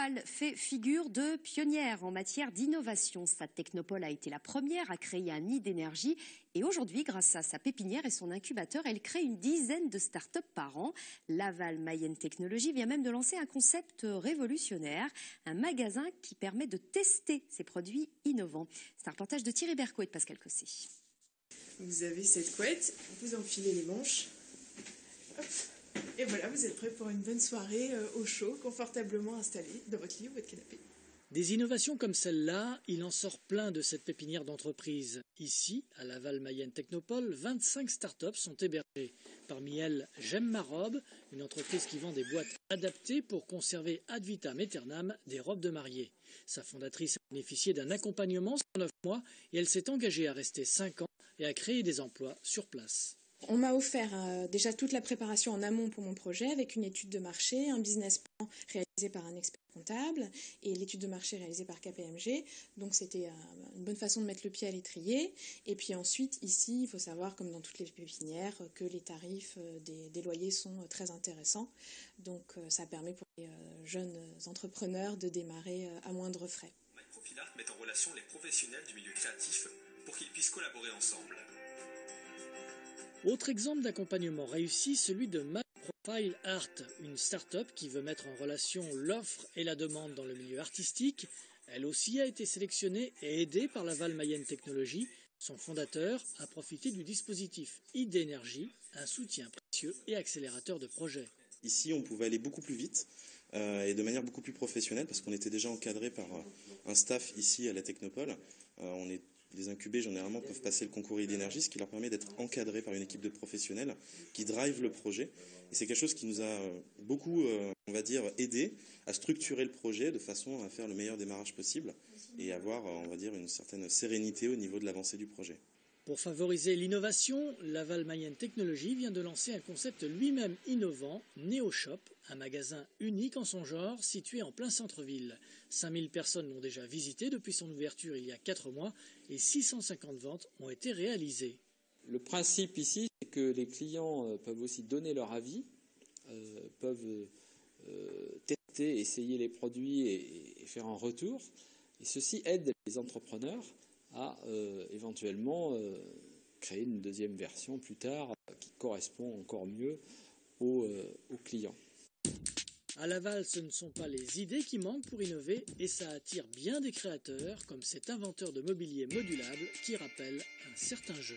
Laval fait figure de pionnière en matière d'innovation. Sa technopole a été la première à créer un nid d'énergie et aujourd'hui, grâce à sa pépinière et son incubateur, elle crée une dizaine de start-up par an. Laval Mayenne Technologies vient même de lancer un concept révolutionnaire, un magasin qui permet de tester ses produits innovants. C'est un reportage de Thierry Berco et de Pascal Cossé. Vous avez cette couette, vous enfilez les manches. Hop. Et voilà, vous êtes prêts pour une bonne soirée au chaud, confortablement installé dans votre lit ou votre canapé. Des innovations comme celle-là, il en sort plein de cette pépinière d'entreprise. Ici, à Laval Mayenne Technopole, 25 startups sont hébergées. Parmi elles, J'aime ma robe, une entreprise qui vend des boîtes adaptées pour conserver ad vitam aeternam des robes de mariée. Sa fondatrice a bénéficié d'un accompagnement sur 9 mois et elle s'est engagée à rester 5 ans et à créer des emplois sur place. On m'a offert déjà toute la préparation en amont pour mon projet avec une étude de marché, un business plan réalisé par un expert comptable et l'étude de marché réalisée par KPMG. Donc c'était une bonne façon de mettre le pied à l'étrier. Et puis ensuite, ici, il faut savoir, comme dans toutes les pépinières, que les tarifs des loyers sont très intéressants. Donc ça permet pour les jeunes entrepreneurs de démarrer à moindre frais. MyProfilArt met en relation les professionnels du milieu créatif pour qu'ils puissent collaborer ensemble. Autre exemple d'accompagnement réussi, celui de MyProfilArt, une start-up qui veut mettre en relation l'offre et la demande dans le milieu artistique. Elle aussi a été sélectionnée et aidée par Laval Mayenne Technologies. Son fondateur a profité du dispositif ID-Énergie, un soutien précieux et accélérateur de projets. Ici, on pouvait aller beaucoup plus vite et de manière beaucoup plus professionnelle parce qu'on était déjà encadré par un staff ici à la Technopole. Les incubés, généralement, peuvent passer le concours ID-Énergie, ce qui leur permet d'être encadrés par une équipe de professionnels qui drive le projet. Et c'est quelque chose qui nous a beaucoup, on va dire, aidé à structurer le projet de façon à faire le meilleur démarrage possible et avoir, on va dire, une certaine sérénité au niveau de l'avancée du projet. Pour favoriser l'innovation, Laval Mayenne Technologies vient de lancer un concept lui-même innovant, NeoShop, un magasin unique en son genre situé en plein centre-ville. 5000 personnes l'ont déjà visité depuis son ouverture il y a 4 mois et 650 ventes ont été réalisées. Le principe ici, c'est que les clients peuvent aussi donner leur avis, peuvent tester, essayer les produits et faire un retour. Et ceci aide les entrepreneurs à éventuellement créer une deuxième version plus tard qui correspond encore mieux aux clients. À Laval, ce ne sont pas les idées qui manquent pour innover et ça attire bien des créateurs comme cet inventeur de mobilier modulable qui rappelle un certain jeu.